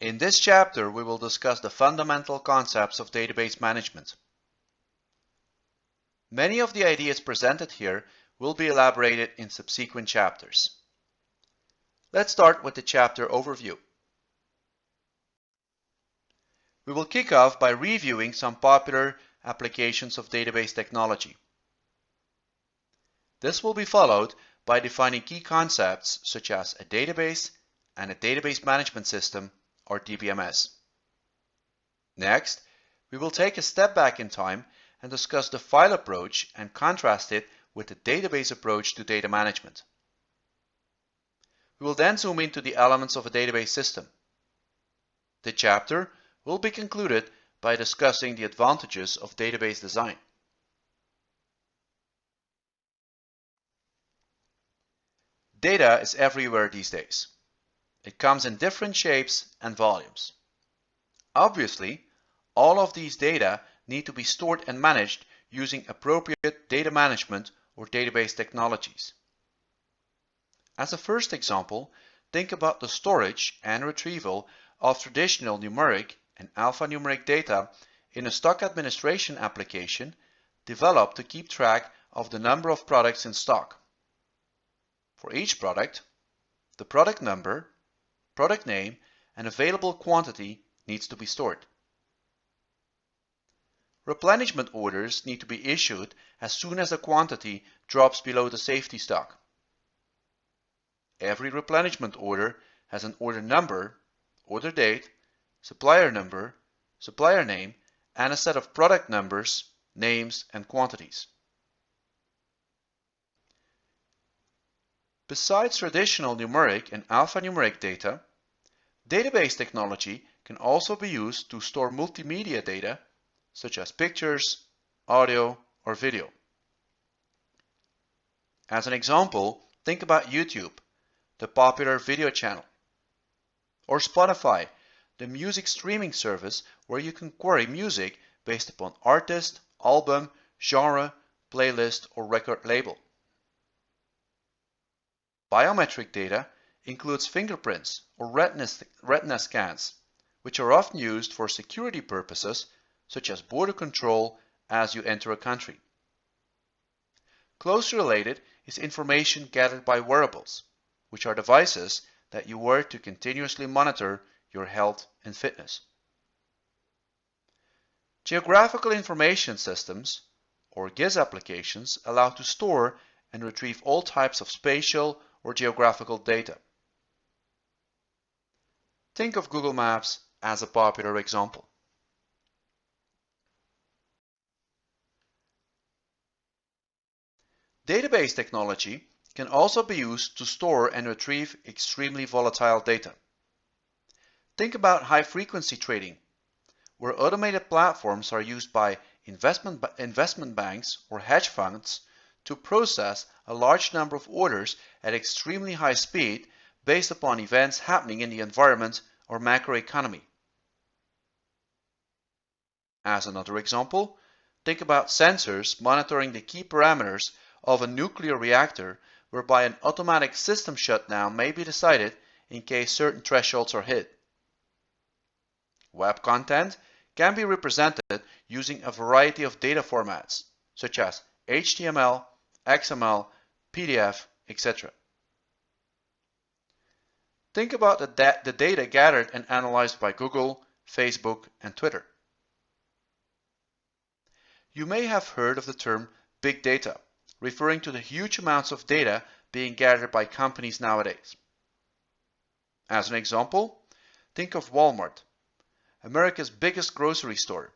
In this chapter, we will discuss the fundamental concepts of database management. Many of the ideas presented here will be elaborated in subsequent chapters. Let's start with the chapter overview. We will kick off by reviewing some popular applications of database technology. This will be followed by defining key concepts such as a database and a database management system, or DBMS. Next, we will take a step back in time and discuss the file approach and contrast it with the database approach to data management. We will then zoom into the elements of a database system. The chapter will be concluded by discussing the advantages of database design. Data is everywhere these days. It comes in different shapes and volumes. Obviously, all of these data need to be stored and managed using appropriate data management or database technologies. As a first example, think about the storage and retrieval of traditional numeric and alphanumeric data in a stock administration application developed to keep track of the number of products in stock. For each product, the product number, product name, and available quantity needs to be stored. Replenishment orders need to be issued as soon as a quantity drops below the safety stock. Every replenishment order has an order number, order date, supplier number, supplier name, and a set of product numbers, names, and quantities. Besides traditional numeric and alphanumeric data, database technology can also be used to store multimedia data such as pictures, audio, or video. As an example, think about YouTube, the popular video channel, or Spotify, the music streaming service where you can query music based upon artist, album, genre, playlist, or record label. Biometric data includes fingerprints or retina scans, which are often used for security purposes such as border control as you enter a country. Closely related is information gathered by wearables, which are devices that you wear to continuously monitor your health and fitness. Geographical information systems, or GIS applications, allow to store and retrieve all types of spatial or geographical data. Think of Google Maps as a popular example. Database technology can also be used to store and retrieve extremely volatile data. Think about high-frequency trading, where automated platforms are used by investment banks or hedge funds to process a large number of orders at extremely high speed based upon events happening in the environment or macroeconomy. As another example, think about sensors monitoring the key parameters of a nuclear reactor, whereby an automatic system shutdown may be decided in case certain thresholds are hit. Web content can be represented using a variety of data formats, such as HTML, XML, PDF, etc. Think about the data gathered and analyzed by Google, Facebook, and Twitter. You may have heard of the term big data, referring to the huge amounts of data being gathered by companies nowadays. As an example, think of Walmart, America's biggest grocery store.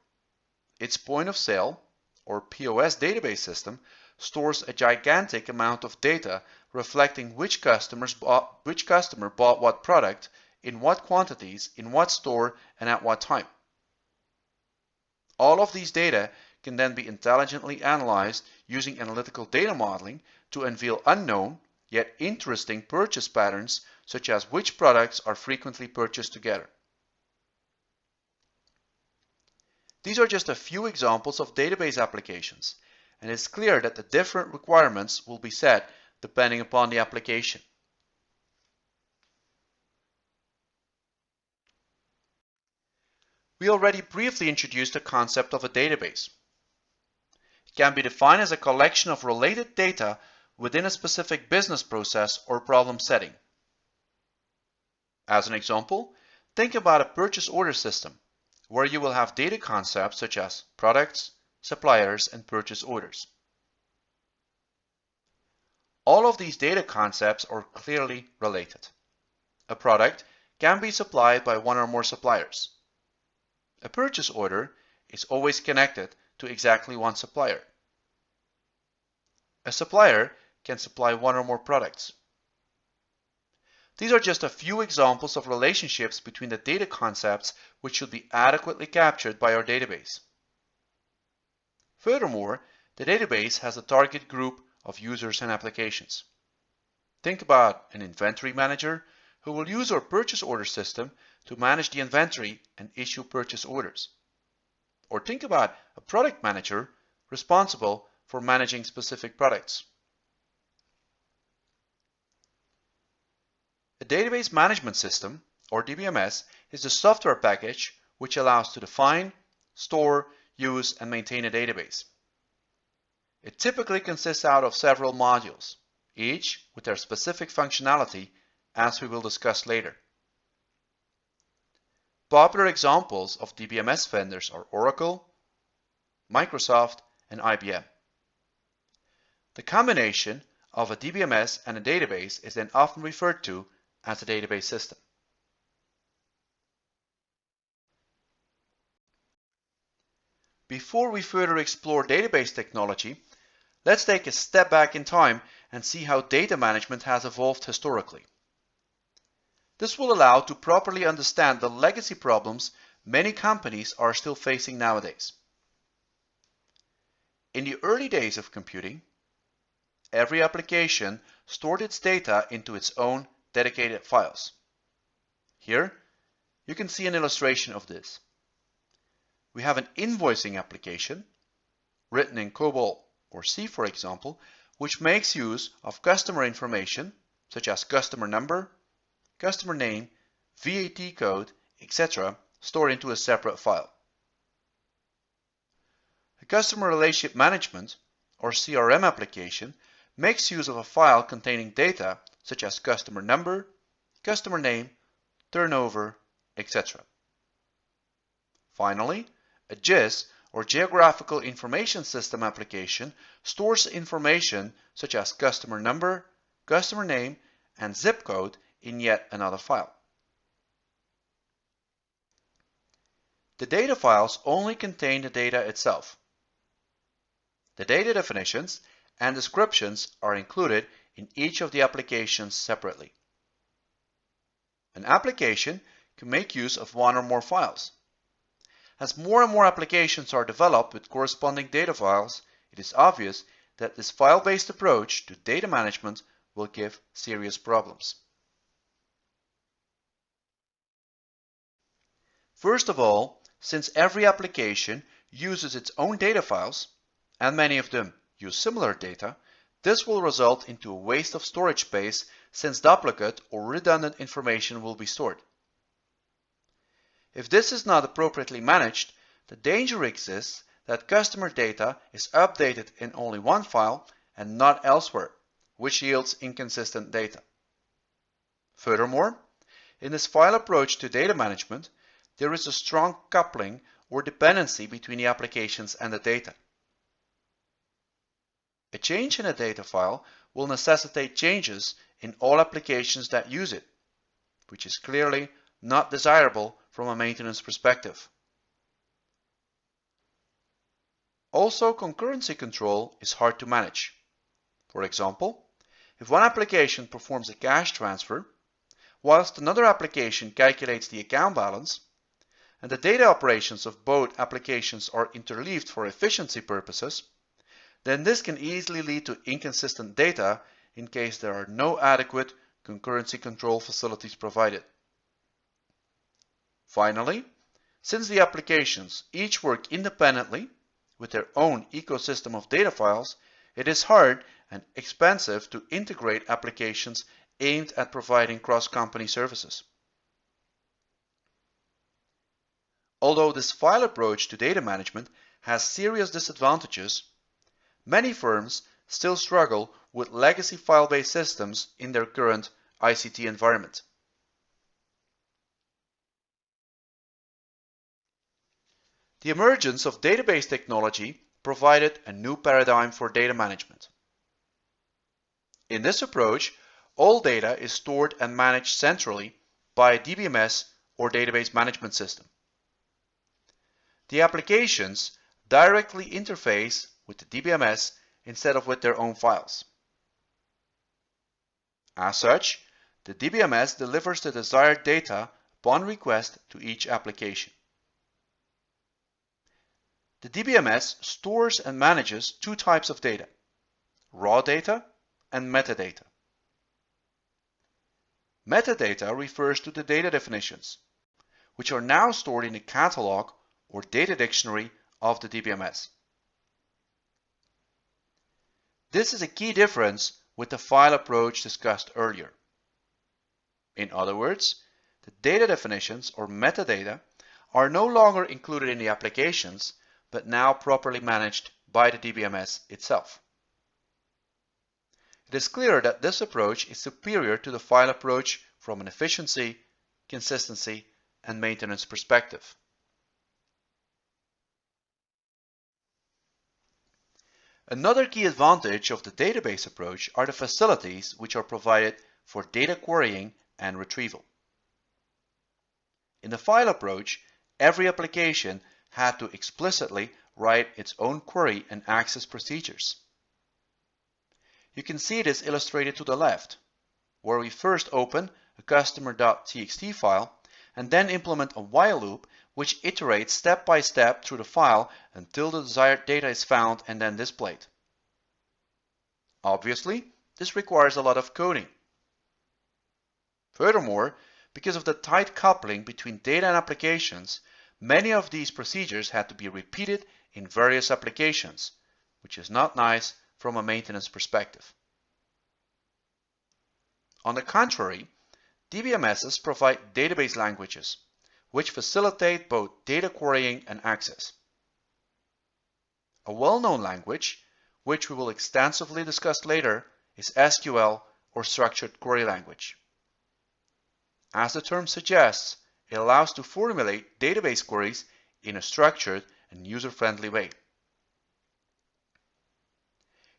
Its point of sale, or POS database system, stores a gigantic amount of data reflecting which customer bought what product, in what quantities, in what store, and at what time. All of these data can then be intelligently analyzed using analytical data modeling to unveil unknown yet interesting purchase patterns, such as which products are frequently purchased together. These are just a few examples of database applications, and it's clear that the different requirements will be set depending upon the application. we already briefly introduced the concept of a database. It can be defined as a collection of related data within a specific business process or problem setting. As an example, think about a purchase order system, where you will have data concepts such as products, suppliers, and purchase orders. All of these data concepts are clearly related. A product can be supplied by one or more suppliers. A purchase order is always connected to exactly one supplier. A supplier can supply one or more products. These are just a few examples of relationships between the data concepts which should be adequately captured by our database. Furthermore, the database has a target group of users and applications. Think about an inventory manager who will use our purchase order system to manage the inventory and issue purchase orders. Or think about a product manager responsible for managing specific products. A database management system, or DBMS, is a software package which allows to define, store, use, and maintain a database. It typically consists out of several modules, each with their specific functionality, as we will discuss later. Popular examples of DBMS vendors are Oracle, Microsoft, and IBM. The combination of a DBMS and a database is then often referred to as a database system. Before we further explore database technology, let's take a step back in time and see how data management has evolved historically. This will allow to properly understand the legacy problems many companies are still facing nowadays. In the early days of computing, every application stored its data into its own dedicated files. Here, you can see an illustration of this. We have an invoicing application, written in COBOL or C, for example, which makes use of customer information, such as customer number, customer name, VAT code, etc., stored into a separate file. A customer relationship management, or CRM application, makes use of a file containing data such as customer number, customer name, turnover, etc. Finally, a GIS, or Geographical Information System application, stores information such as customer number, customer name, and zip code in yet another file. The data files only contain the data itself. The data definitions and descriptions are included in each of the applications separately. An application can make use of one or more files. As more and more applications are developed with corresponding data files, it is obvious that this file-based approach to data management will give serious problems. First of all, since every application uses its own data files, and many of them use similar data, this will result into a waste of storage space since duplicate or redundant information will be stored. If this is not appropriately managed, the danger exists that customer data is updated in only one file and not elsewhere, which yields inconsistent data. Furthermore, in this file approach to data management, there is a strong coupling or dependency between the applications and the data. A change in a data file will necessitate changes in all applications that use it, which is clearly not desirable from a maintenance perspective. Also, concurrency control is hard to manage. For example, if one application performs a cash transfer, whilst another application calculates the account balance, and the data operations of both applications are interleaved for efficiency purposes, then this can easily lead to inconsistent data in case there are no adequate concurrency control facilities provided. Finally, since the applications each work independently with their own ecosystem of data files, it is hard and expensive to integrate applications aimed at providing cross-company services. Although this file approach to data management has serious disadvantages, many firms still struggle with legacy file-based systems in their current ICT environment. The emergence of database technology provided a new paradigm for data management. In this approach, all data is stored and managed centrally by a DBMS or database management system. The applications directly interface with the DBMS instead of with their own files. As such, the DBMS delivers the desired data upon request to each application. The DBMS stores and manages two types of data: raw data and metadata. Metadata refers to the data definitions, which are now stored in the catalog or data dictionary of the DBMS. This is a key difference with the file approach discussed earlier. In other words, the data definitions or metadata are no longer included in the applications, but now properly managed by the DBMS itself. It is clear that this approach is superior to the file approach from an efficiency, consistency, and maintenance perspective. Another key advantage of the database approach are the facilities which are provided for data querying and retrieval. In the file approach, every application had to explicitly write its own query and access procedures. You can see this illustrated to the left, where we first open a customer.txt file and then implement a while loop which iterates step by step through the file until the desired data is found and then displayed. Obviously, this requires a lot of coding. Furthermore, because of the tight coupling between data and applications, many of these procedures had to be repeated in various applications, which is not nice from a maintenance perspective. On the contrary, DBMSs provide database languages, which facilitate both data querying and access. A well-known language, which we will extensively discuss later, is SQL or Structured Query Language. As the term suggests, it allows to formulate database queries in a structured and user-friendly way.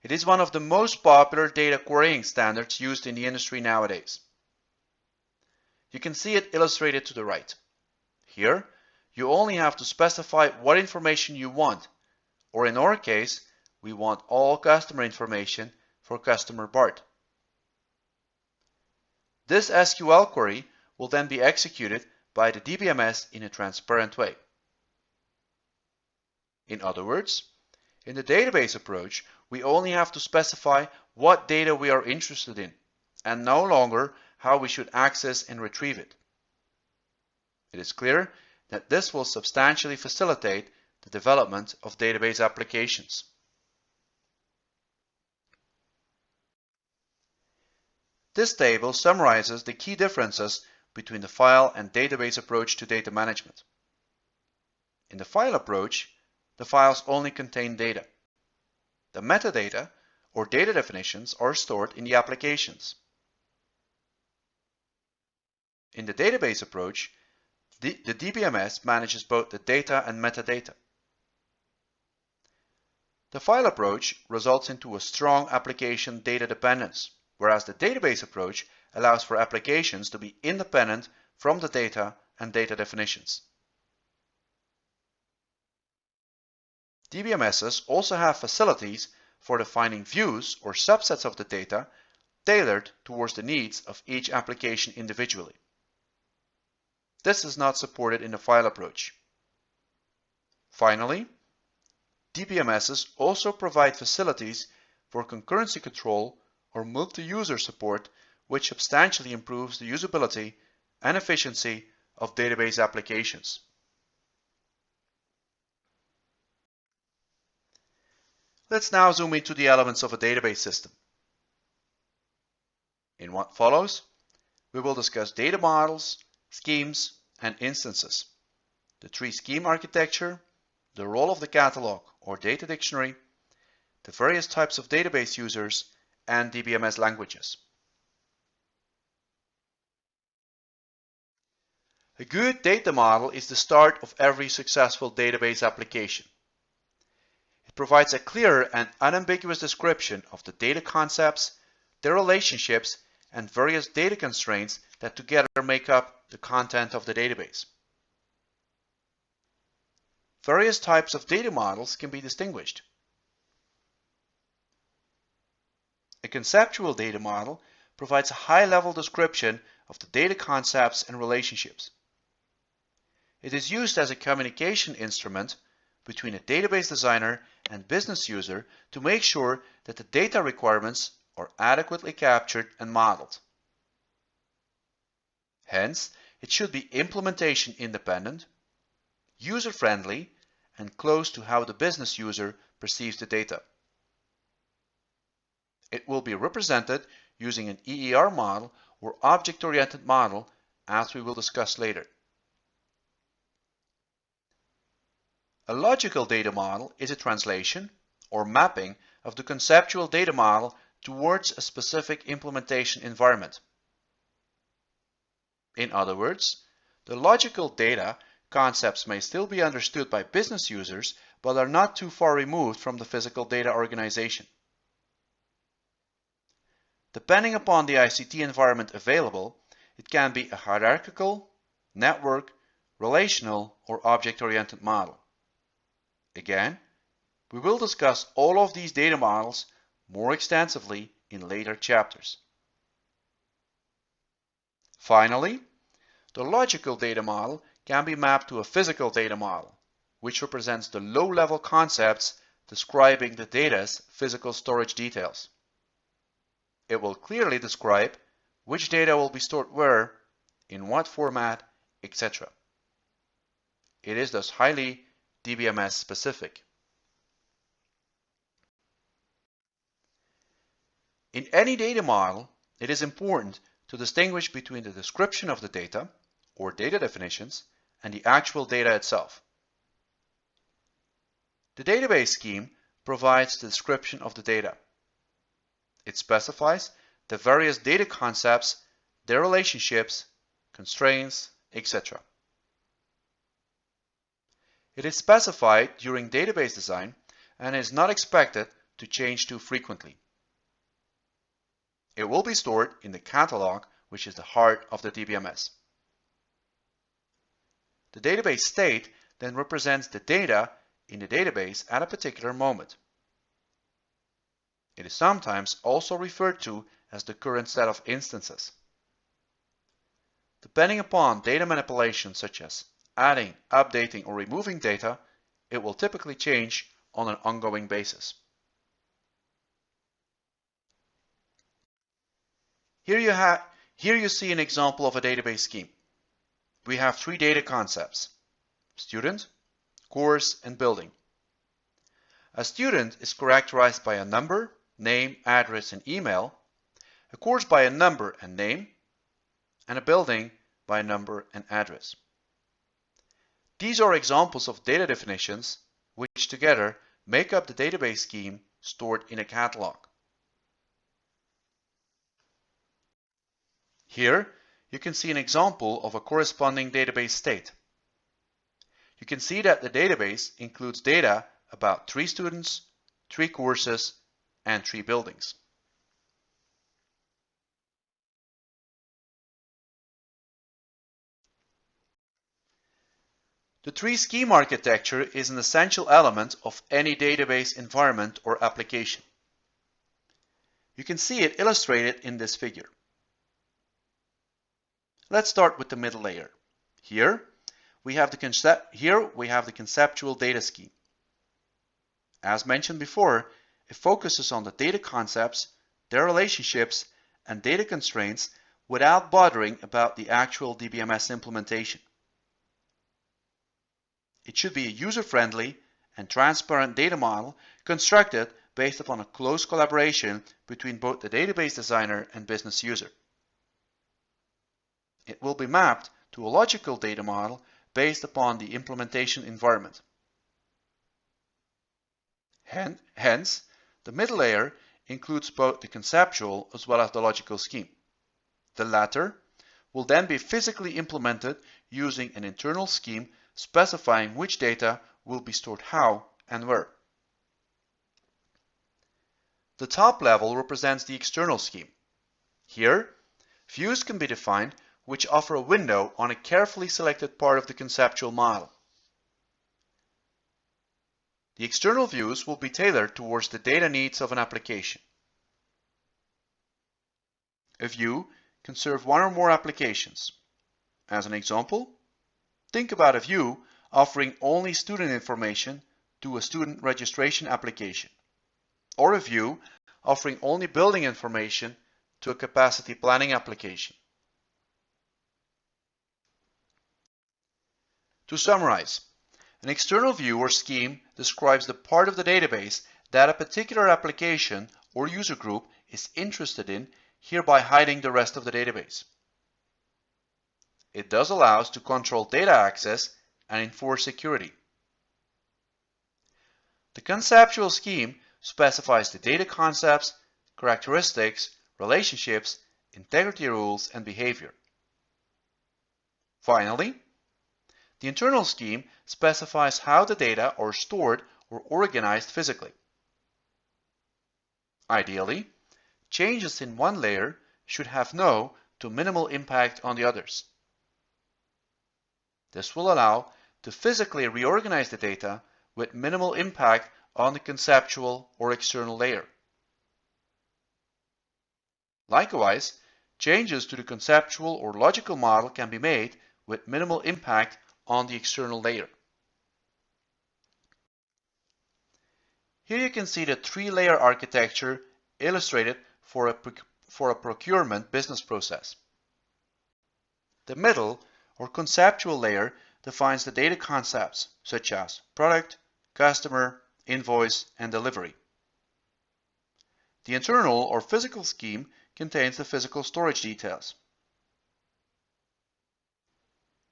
It is one of the most popular data querying standards used in the industry nowadays. You can see it illustrated to the right. Here, you only have to specify what information you want, or in our case, we want all customer information for customer Bart. This SQL query will then be executed by the DBMS in a transparent way. In other words, in the database approach, we only have to specify what data we are interested in, and no longer how we should access and retrieve it. It is clear that this will substantially facilitate the development of database applications. This table summarizes the key differences between the file and database approach to data management. In the file approach, the files only contain data. The metadata, or data definitions, are stored in the applications. In the database approach, the DBMS manages both the data and metadata. The file approach results into a strong application data dependence, whereas the database approach allows for applications to be independent from the data and data definitions. DBMSs also have facilities for defining views or subsets of the data tailored towards the needs of each application individually. This is not supported in the file approach. Finally, DBMSs also provide facilities for concurrency control or multi-user support, which substantially improves the usability and efficiency of database applications. Let's now zoom into the elements of a database system. In what follows, we will discuss data models, schemes, and instances. the three-schema architecture, the role of the catalog or data dictionary, the various types of database users, and DBMS languages. A good data model is the start of every successful database application. It provides a clear and unambiguous description of the data concepts, their relationships, and various data constraints that together make up the content of the database. Various types of data models can be distinguished. A conceptual data model provides a high-level description of the data concepts and relationships. It is used as a communication instrument between a database designer and business user to make sure that the data requirements are adequately captured and modeled. Hence, it should be implementation independent, user-friendly, and close to how the business user perceives the data. It will be represented using an EER model or object-oriented model, as we will discuss later. A logical data model is a translation or mapping of the conceptual data model towards a specific implementation environment. In other words, the logical data concepts may still be understood by business users, but are not too far removed from the physical data organization. Depending upon the ICT environment available, it can be a hierarchical, network, relational, or object-oriented model. Again, we will discuss all of these data models more extensively in later chapters. Finally, the logical data model can be mapped to a physical data model, which represents the low-level concepts describing the data's physical storage details. It will clearly describe which data will be stored where, in what format, etc. It is thus highly DBMS specific. In any data model, it is important to distinguish between the description of the data, or data definitions, and the actual data itself. The database scheme provides the description of the data. It specifies the various data concepts, their relationships, constraints, etc. It is specified during database design and is not expected to change too frequently. It will be stored in the catalog, which is the heart of the DBMS. The database state then represents the data in the database at a particular moment. It is sometimes also referred to as the current set of instances. Depending upon data manipulation such as adding, updating, or removing data, it will typically change on an ongoing basis. Here you see an example of a database scheme. We have three data concepts: student, course, and building. A student is characterized by a number, name, address, and email, a course by a number and name, and a building by a number and address. These are examples of data definitions which together make up the database scheme stored in a catalog. Here you can see an example of a corresponding database state. You can see that the database includes data about 3 students, 3 courses, and 3 buildings. The three-schema architecture is an essential element of any database environment or application. You can see it illustrated in this figure. Let's start with the middle layer. Here we have the conceptual data scheme. As mentioned before, it focuses on the data concepts, their relationships, and data constraints without bothering about the actual DBMS implementation. It should be a user-friendly and transparent data model constructed based upon a close collaboration between both the database designer and business user. It will be mapped to a logical data model based upon the implementation environment. Hence, the middle layer includes both the conceptual as well as the logical scheme. The latter will then be physically implemented using an internal scheme specifying which data will be stored how and where. The top level represents the external scheme. Here, views can be defined which offer a window on a carefully selected part of the conceptual model. The external views will be tailored towards the data needs of an application. A view can serve one or more applications. As an example, think about a view offering only student information to a student registration application, or a view offering only building information to a capacity planning application. To summarize, an external view or scheme describes the part of the database that a particular application or user group is interested in, hereby hiding the rest of the database. It thus allows to control data access and enforce security. The conceptual scheme specifies the data concepts, characteristics, relationships, integrity rules, and behavior. Finally, the internal scheme specifies how the data are stored or organized physically. Ideally, changes in one layer should have no to minimal impact on the others. This will allow to physically reorganize the data with minimal impact on the conceptual or external layer. Likewise, changes to the conceptual or logical model can be made with minimal impact on the external layer. Here you can see the three-layer architecture illustrated for a procurement business process. The middle or conceptual layer defines the data concepts such as product, customer, invoice, and delivery. The internal or physical scheme contains the physical storage details.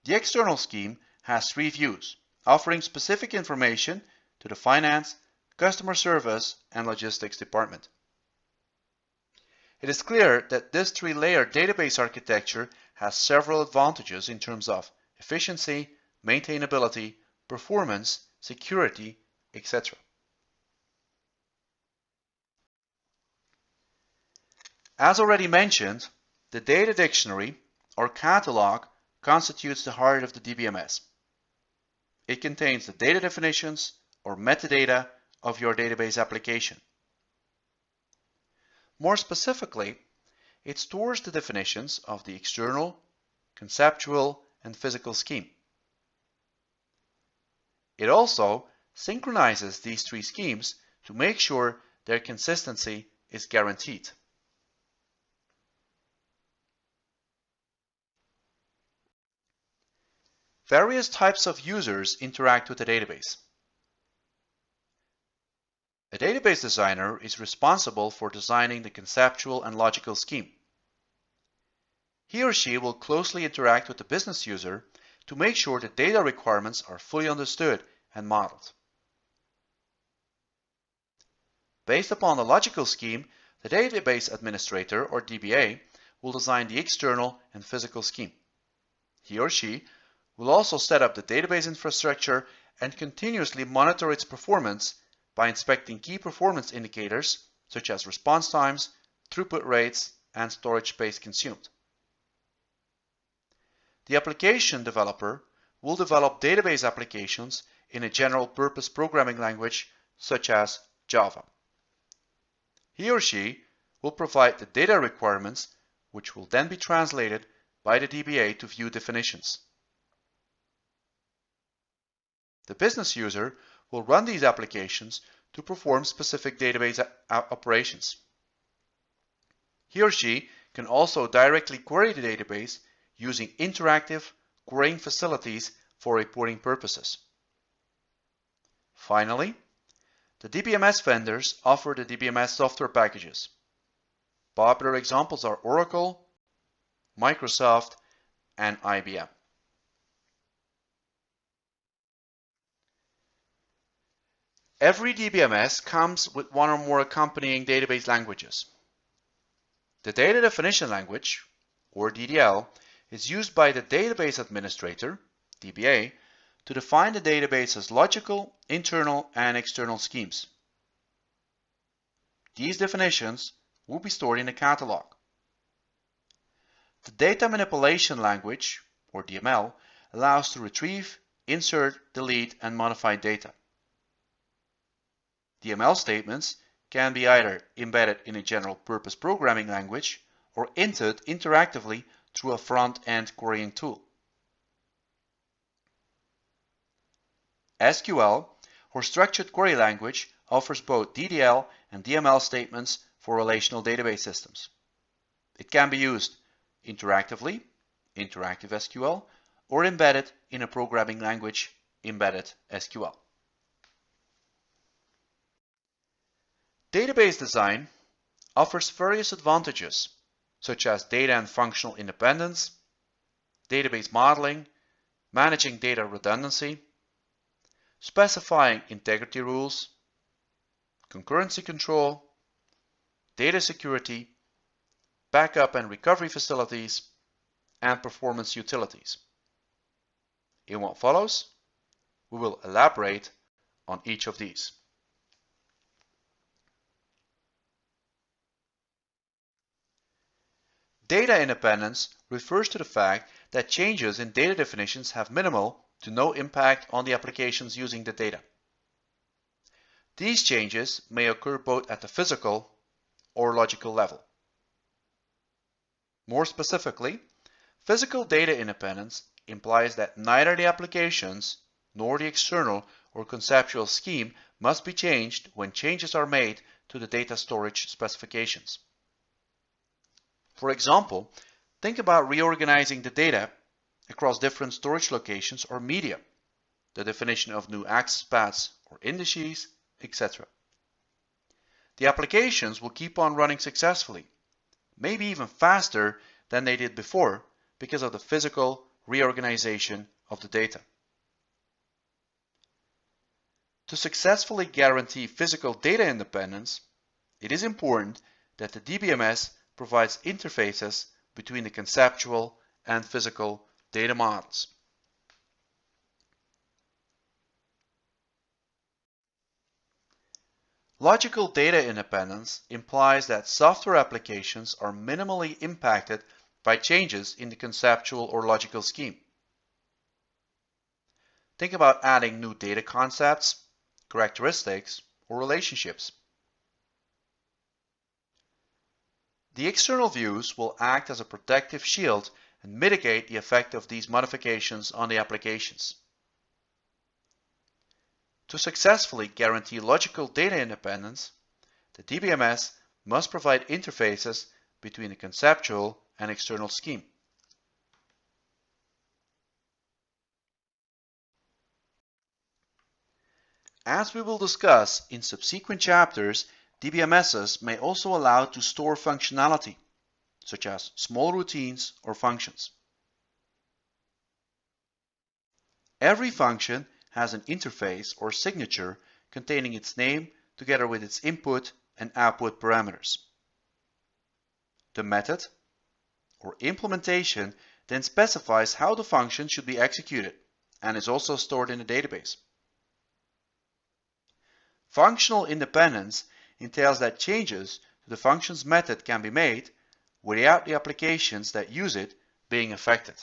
The external scheme has three views, offering specific information to the finance, customer service, and logistics department. It is clear that this three-layer database architecture has several advantages in terms of efficiency, maintainability, performance, security, etc. As already mentioned, the data dictionary or catalog constitutes the heart of the DBMS. It contains the data definitions or metadata of your database application. More specifically, it stores the definitions of the external, conceptual, and physical scheme. It also synchronizes these three schemes to make sure their consistency is guaranteed. Various types of users interact with the database. A database designer is responsible for designing the conceptual and logical scheme. He or she will closely interact with the business user to make sure the data requirements are fully understood and modeled. Based upon the logical scheme, the database administrator or DBA will design the external and physical scheme. He or she will also set up the database infrastructure and continuously monitor its performance by inspecting key performance indicators such as response times, throughput rates, and storage space consumed. The application developer will develop database applications in a general purpose programming language such as Java. He or she will provide the data requirements, which will then be translated by the DBA to view definitions. The business user will run these applications to perform specific database operations. He or she can also directly query the database using interactive querying facilities for reporting purposes. Finally, the DBMS vendors offer the DBMS software packages. Popular examples are Oracle, Microsoft, and IBM. Every DBMS comes with one or more accompanying database languages. The Data Definition Language, or DDL, is used by the database administrator, DBA, to define the database's logical, internal, and external schemes. These definitions will be stored in a catalog. The Data Manipulation Language, or DML, allows to retrieve, insert, delete, and modify data. DML statements can be either embedded in a general purpose programming language or entered interactively through a front-end querying tool. SQL, or Structured Query Language, offers both DDL and DML statements for relational database systems. It can be used interactively, interactive SQL, or embedded in a programming language, embedded SQL. Database design offers various advantages, such as data and functional independence, database modeling, managing data redundancy, specifying integrity rules, concurrency control, data security, backup and recovery facilities, and performance utilities. In what follows, we will elaborate on each of these. Data independence refers to the fact that changes in data definitions have minimal to no impact on the applications using the data. These changes may occur both at the physical or logical level. More specifically, physical data independence implies that neither the applications nor the external or conceptual scheme must be changed when changes are made to the data storage specifications. For example, think about reorganizing the data across different storage locations or media, the definition of new access paths or indices, etc. The applications will keep on running successfully, maybe even faster than they did before because of the physical reorganization of the data. To successfully guarantee physical data independence, it is important that the DBMS provides interfaces between the conceptual and physical data models. Logical data independence implies that software applications are minimally impacted by changes in the conceptual or logical scheme. Think about adding new data concepts, characteristics, or relationships. The external views will act as a protective shield and mitigate the effect of these modifications on the applications. To successfully guarantee logical data independence, the DBMS must provide interfaces between the conceptual and external scheme. As we will discuss in subsequent chapters, DBMSs may also allow to store functionality, such as small routines or functions. Every function has an interface or signature containing its name together with its input and output parameters. The method or implementation then specifies how the function should be executed and is also stored in the database. Functional independence entails that changes to the function's method can be made without the applications that use it being affected.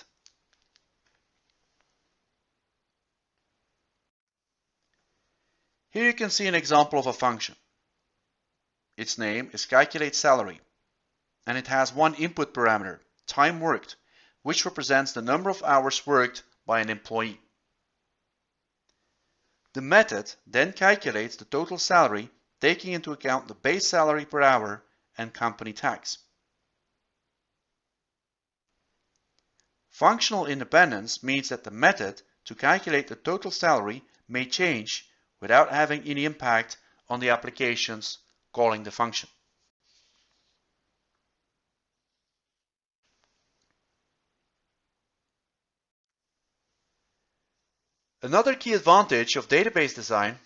Here you can see an example of a function. Its name is calculate salary, and it has one input parameter, time worked, which represents the number of hours worked by an employee. The method then calculates the total salary, taking into account the base salary per hour and company tax. Functional independence means that the method to calculate the total salary may change without having any impact on the applications calling the function. Another key advantage of database design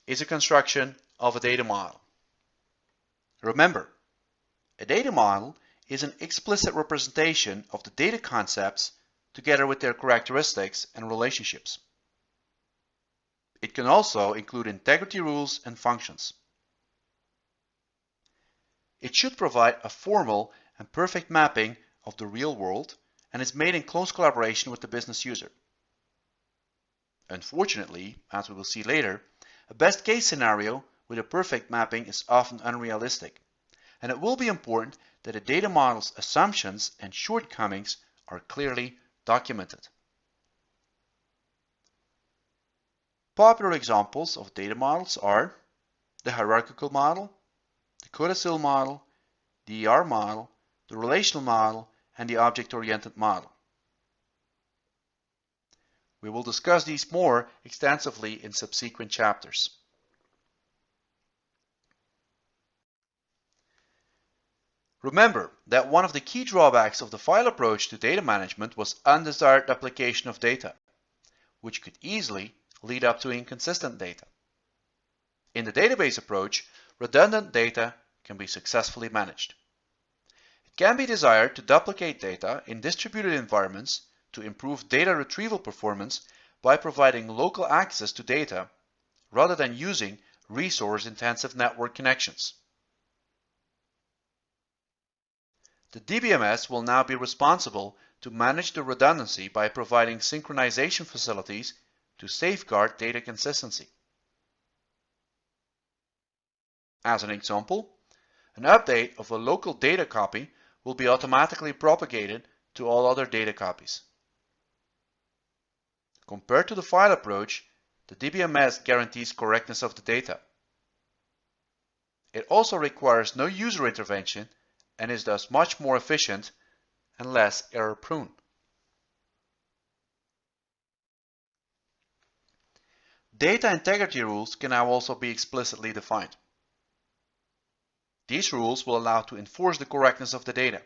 is a construction of a data model. Remember, a data model is an explicit representation of the data concepts together with their characteristics and relationships. It can also include integrity rules and functions. It should provide a formal and perfect mapping of the real world and is made in close collaboration with the business user. Unfortunately, as we will see later, a best case scenario with a perfect mapping is often unrealistic, and it will be important that a data model's assumptions and shortcomings are clearly documented. Popular examples of data models are the hierarchical model, the codicil model, the ER model, the relational model, and the object-oriented model. We will discuss these more extensively in subsequent chapters. Remember that one of the key drawbacks of the file approach to data management was undesired application of data, which could easily lead up to inconsistent data. In the database approach, redundant data can be successfully managed. It can be desired to duplicate data in distributed environments to improve data retrieval performance by providing local access to data rather than using resource-intensive network connections. The DBMS will now be responsible to manage the redundancy by providing synchronization facilities to safeguard data consistency. As an example, an update of a local data copy will be automatically propagated to all other data copies. Compared to the file approach, the DBMS guarantees correctness of the data. It also requires no user intervention and is thus much more efficient and less error-prone. Data integrity rules can now also be explicitly defined. These rules will allow to enforce the correctness of the data.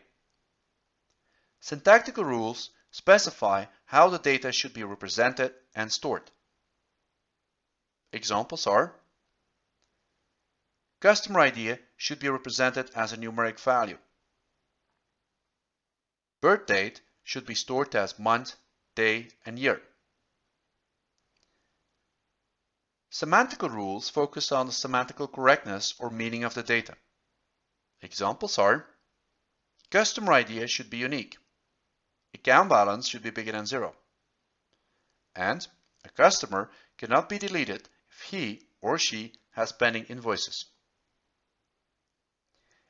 Syntactical rules specify how the data should be represented and stored. Examples are: customer ID should be represented as a numeric value. Birth date should be stored as month, day, and year. Semantical rules focus on the semantical correctness or meaning of the data. Examples are: customer ID should be unique. Account balance should be bigger than 0. And a customer cannot be deleted if he or she has pending invoices.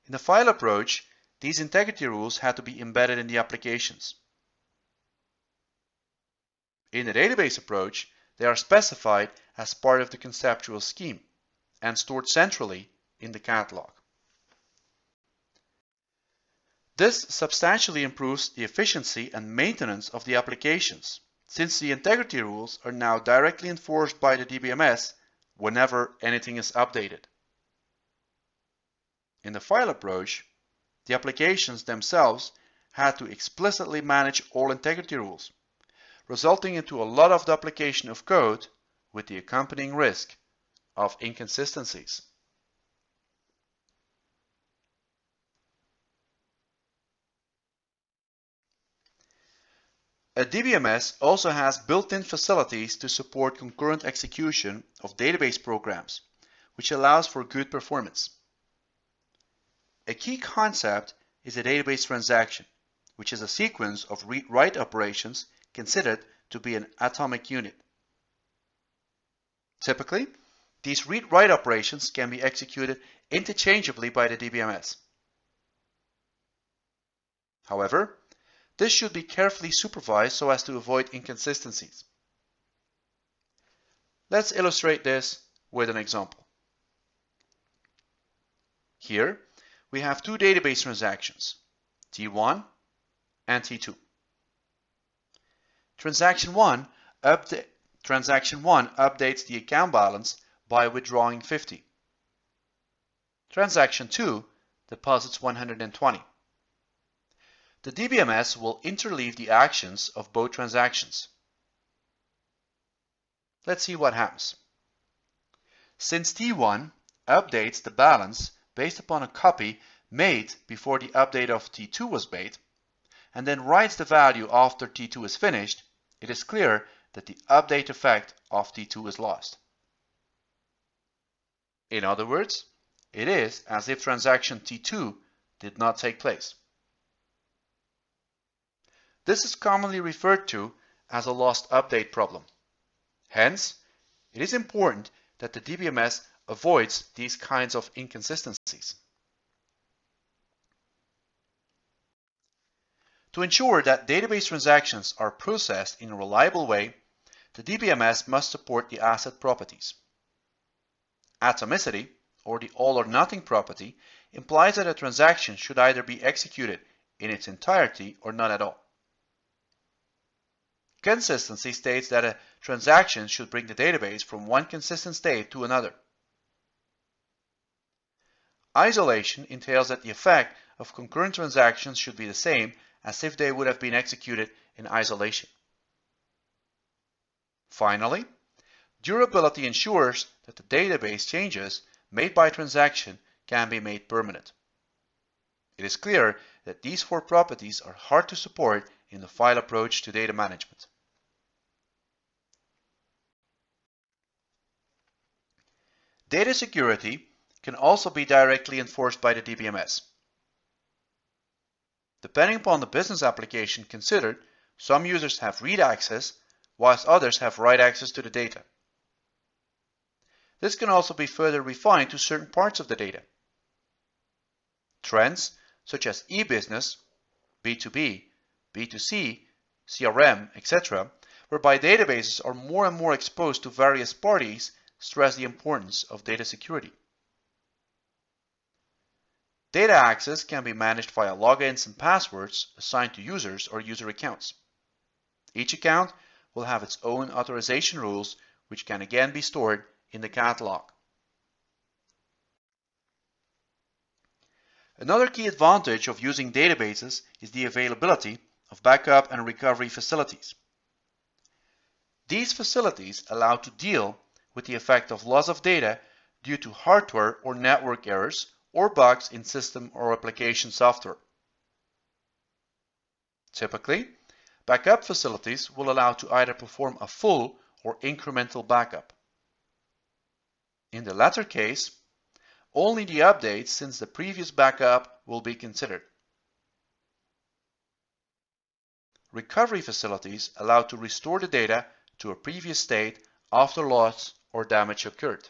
In the file approach, these integrity rules had to be embedded in the applications. In the database approach, they are specified as part of the conceptual scheme and stored centrally in the catalog. This substantially improves the efficiency and maintenance of the applications, since the integrity rules are now directly enforced by the DBMS whenever anything is updated. In the file approach, the applications themselves had to explicitly manage all integrity rules, resulting into a lot of duplication of code with the accompanying risk of inconsistencies. A DBMS also has built-in facilities to support concurrent execution of database programs, which allows for good performance. A key concept is a database transaction, which is a sequence of read-write operations considered to be an atomic unit. Typically, these read-write operations can be executed interchangeably by the DBMS. However, this should be carefully supervised so as to avoid inconsistencies. Let's illustrate this with an example. Here, we have two database transactions, T1 and T2. Transaction 1 updates the account balance by withdrawing 50. Transaction 2 deposits 120. The DBMS will interleave the actions of both transactions. Let's see what happens. Since T1 updates the balance based upon a copy made before the update of T2 was made, and then writes the value after T2 is finished, it is clear that the update effect of T2 is lost. In other words, it is as if transaction T2 did not take place. This is commonly referred to as a lost update problem. Hence, it is important that the DBMS avoids these kinds of inconsistencies. To ensure that database transactions are processed in a reliable way, the DBMS must support the asset properties. Atomicity, or the all-or-nothing property, implies that a transaction should either be executed in its entirety or none at all. Consistency states that a transaction should bring the database from one consistent state to another. Isolation entails that the effect of concurrent transactions should be the same as if they would have been executed in isolation. Finally, durability ensures that the database changes made by transaction can be made permanent. It is clear that these four properties are hard to support in the file approach to data management. Data security can also be directly enforced by the DBMS. Depending upon the business application considered, some users have read access, whilst others have write access to the data. This can also be further refined to certain parts of the data. Trends such as e-business, B2B, B2C, CRM, etc., whereby databases are more and more exposed to various parties, stress the importance of data security. Data access can be managed via logins and passwords assigned to users or user accounts. Each account will have its own authorization rules, which can again be stored in the catalog. Another key advantage of using databases is the availability of backup and recovery facilities. These facilities allow to deal with the effect of loss of data due to hardware or network errors or bugs in system or application software. Typically, backup facilities will allow to either perform a full or incremental backup. In the latter case, only the updates since the previous backup will be considered. Recovery facilities allow to restore the data to a previous state after loss or damage occurred.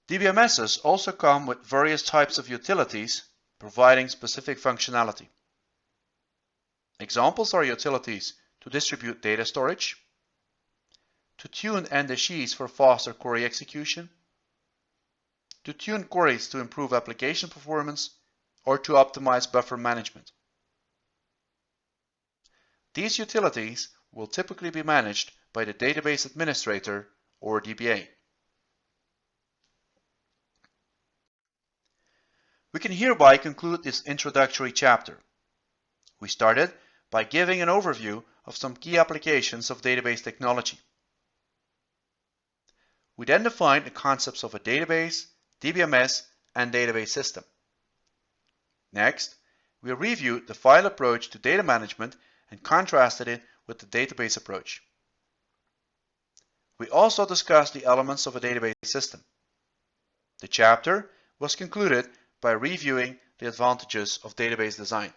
DBMSs also come with various types of utilities providing specific functionality. Examples are utilities to distribute data storage, to tune NDSHs for faster query execution, to tune queries to improve application performance, or to optimize buffer management. These utilities will typically be managed by the database administrator or DBA. We can hereby conclude this introductory chapter. We started by giving an overview of some key applications of database technology. We then defined the concepts of a database, DBMS, and database system. Next, we reviewed the file approach to data management and contrasted it with the database approach. We also discussed the elements of a database system. The chapter was concluded by reviewing the advantages of database design.